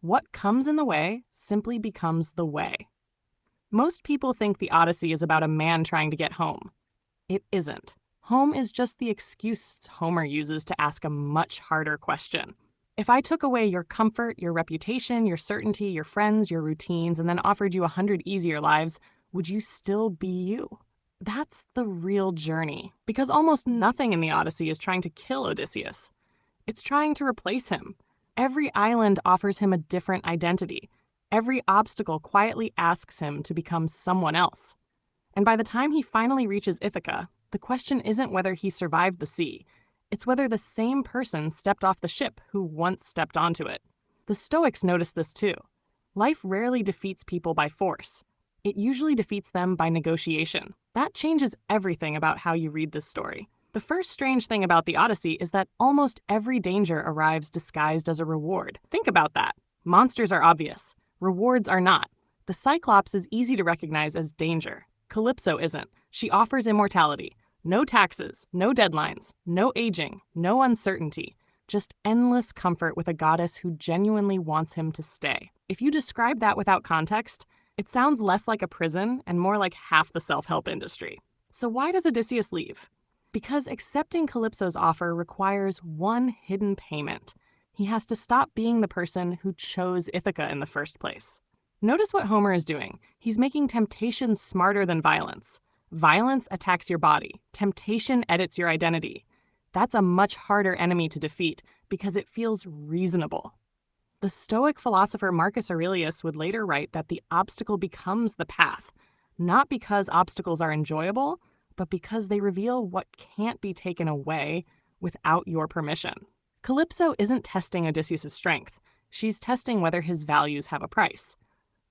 What comes in the way simply becomes the way. Most people think the Odyssey is about a man trying to get home. It isn't. Home is just the excuse Homer uses to ask a much harder question. If I took away your comfort, your reputation, your certainty, your friends, your routines, and then offered you 100 easier lives, would you still be you? That's the real journey, because almost nothing in the Odyssey is trying to kill Odysseus. It's trying to replace him. Every island offers him a different identity. Every obstacle quietly asks him to become someone else. And by the time he finally reaches Ithaca, the question isn't whether he survived the sea. It's whether the same person stepped off the ship who once stepped onto it. The Stoics noticed this too. Life rarely defeats people by force. It usually defeats them by negotiation. That changes everything about how you read this story. The first strange thing about the Odyssey is that almost every danger arrives disguised as a reward. Think about that. Monsters are obvious. Rewards are not. The Cyclops is easy to recognize as danger. Calypso isn't. She offers immortality. No taxes, no deadlines, no aging, no uncertainty. Just endless comfort with a goddess who genuinely wants him to stay. If you describe that without context, it sounds less like a prison and more like half the self-help industry. So why does Odysseus leave? Because accepting Calypso's offer requires one hidden payment. He has to stop being the person who chose Ithaca in the first place. Notice what Homer is doing. He's making temptation smarter than violence. Violence attacks your body. Temptation edits your identity. That's a much harder enemy to defeat because it feels reasonable. The Stoic philosopher Marcus Aurelius would later write that the obstacle becomes the path, not because obstacles are enjoyable, but because they reveal what can't be taken away without your permission. Calypso isn't testing Odysseus' strength. She's testing whether his values have a price.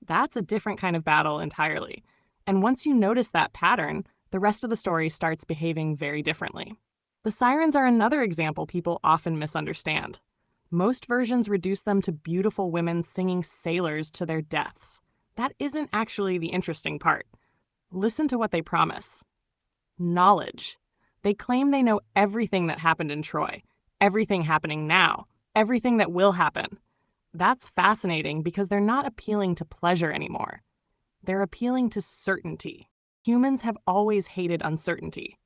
That's a different kind of battle entirely. And once you notice that pattern, the rest of the story starts behaving very differently. The Sirens are another example people often misunderstand. Most versions reduce them to beautiful women singing sailors to their deaths. That isn't actually the interesting part. Listen to what they promise. Knowledge. They claim they know everything that happened in Troy, everything happening now, everything that will happen. That's fascinating because they're not appealing to pleasure anymore. They're appealing to certainty. Humans have always hated uncertainty.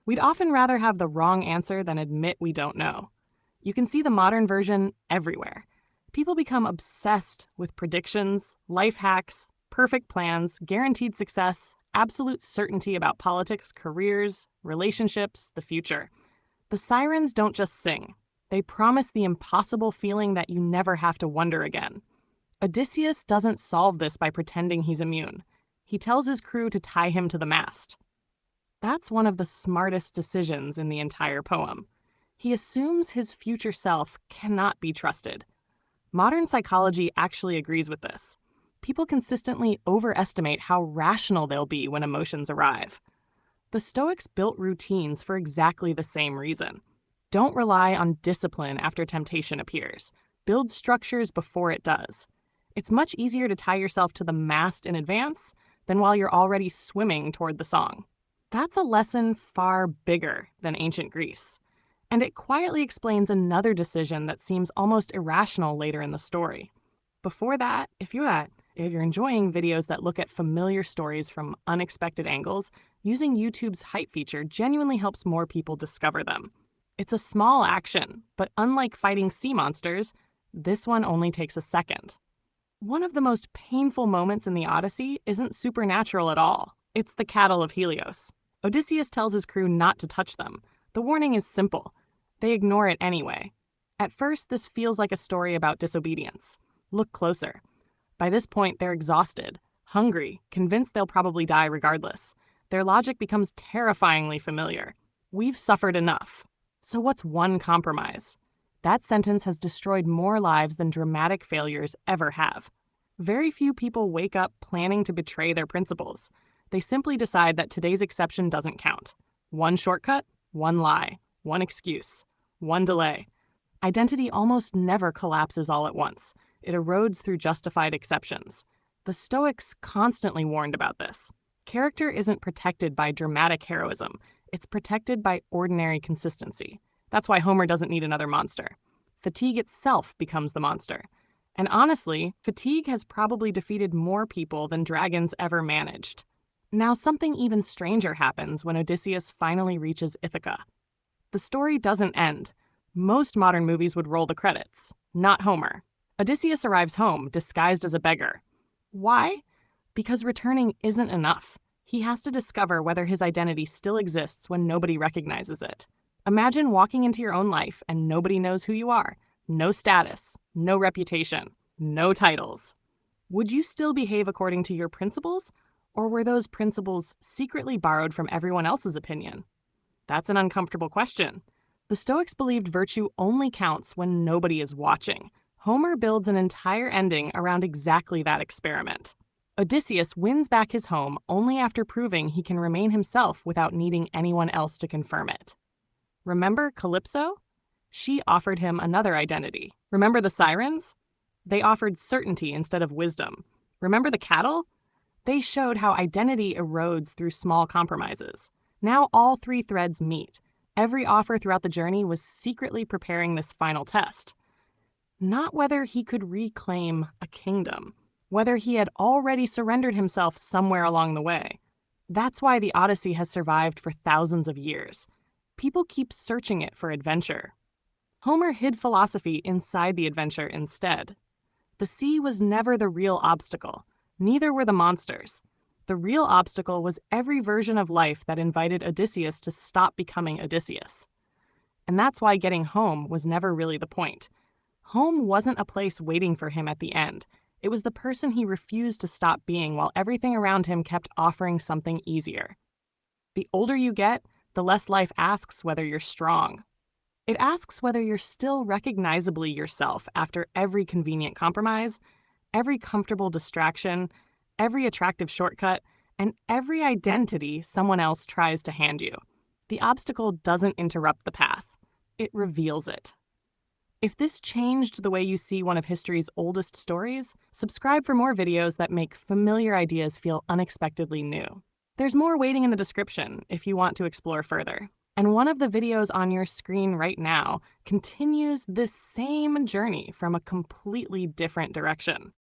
We'd often rather have the wrong answer than admit we don't know. You can see the modern version everywhere. People become obsessed with predictions, life hacks, perfect plans, guaranteed success, absolute certainty about politics, careers, relationships, the future. The Sirens don't just sing. They promise the impossible feeling that you never have to wonder again. Odysseus doesn't solve this by pretending he's immune. He tells his crew to tie him to the mast. That's one of the smartest decisions in the entire poem. He assumes his future self cannot be trusted. Modern psychology actually agrees with this. People consistently overestimate how rational they'll be when emotions arrive. The Stoics built routines for exactly the same reason. Don't rely on discipline after temptation appears. Build structures before it does. It's much easier to tie yourself to the mast in advance than while you're already swimming toward the song. That's a lesson far bigger than ancient Greece. And it quietly explains another decision that seems almost irrational later in the story. Before that, if you're enjoying videos that look at familiar stories from unexpected angles, using YouTube's hype feature genuinely helps more people discover them. It's a small action, but unlike fighting sea monsters, this one only takes a second. One of the most painful moments in the Odyssey isn't supernatural at all. It's the cattle of Helios. Odysseus tells his crew not to touch them. The warning is simple. They ignore it anyway. At first, this feels like a story about disobedience. Look closer. By this point, they're exhausted, hungry, convinced they'll probably die regardless. Their logic becomes terrifyingly familiar. We've suffered enough. So what's one compromise? That sentence has destroyed more lives than dramatic failures ever have. Very few people wake up planning to betray their principles. They simply decide that today's exception doesn't count. One shortcut, one lie, one excuse, one delay. Identity almost never collapses all at once. It erodes through justified exceptions. The Stoics constantly warned about this. Character isn't protected by dramatic heroism. It's protected by ordinary consistency. That's why Homer doesn't need another monster. Fatigue itself becomes the monster. And honestly, fatigue has probably defeated more people than dragons ever managed. Now, something even stranger happens when Odysseus finally reaches Ithaca. The story doesn't end. Most modern movies would roll the credits, not Homer. Odysseus arrives home disguised as a beggar. Why? Because returning isn't enough. He has to discover whether his identity still exists when nobody recognizes it. Imagine walking into your own life and nobody knows who you are. No status, no reputation, no titles. Would you still behave according to your principles, or were those principles secretly borrowed from everyone else's opinion? That's an uncomfortable question. The Stoics believed virtue only counts when nobody is watching. Homer builds an entire ending around exactly that experiment. Odysseus wins back his home only after proving he can remain himself without needing anyone else to confirm it. Remember Calypso? She offered him another identity. Remember the Sirens? They offered certainty instead of wisdom. Remember the cattle? They showed how identity erodes through small compromises. Now all three threads meet. Every offer throughout the journey was secretly preparing this final test. Not whether he could reclaim a kingdom, whether he had already surrendered himself somewhere along the way. That's why the Odyssey has survived for thousands of years. People keep searching it for adventure. Homer hid philosophy inside the adventure instead. The sea was never the real obstacle. Neither were the monsters. The real obstacle was every version of life that invited Odysseus to stop becoming Odysseus. And that's why getting home was never really the point. Home wasn't a place waiting for him at the end. It was the person he refused to stop being while everything around him kept offering something easier. The older you get, the less life asks whether you're strong. It asks whether you're still recognizably yourself after every convenient compromise, every comfortable distraction, every attractive shortcut, and every identity someone else tries to hand you. The obstacle doesn't interrupt the path. It reveals it. If this changed the way you see one of history's oldest stories, subscribe for more videos that make familiar ideas feel unexpectedly new. There's more waiting in the description if you want to explore further. And one of the videos on your screen right now continues this same journey from a completely different direction.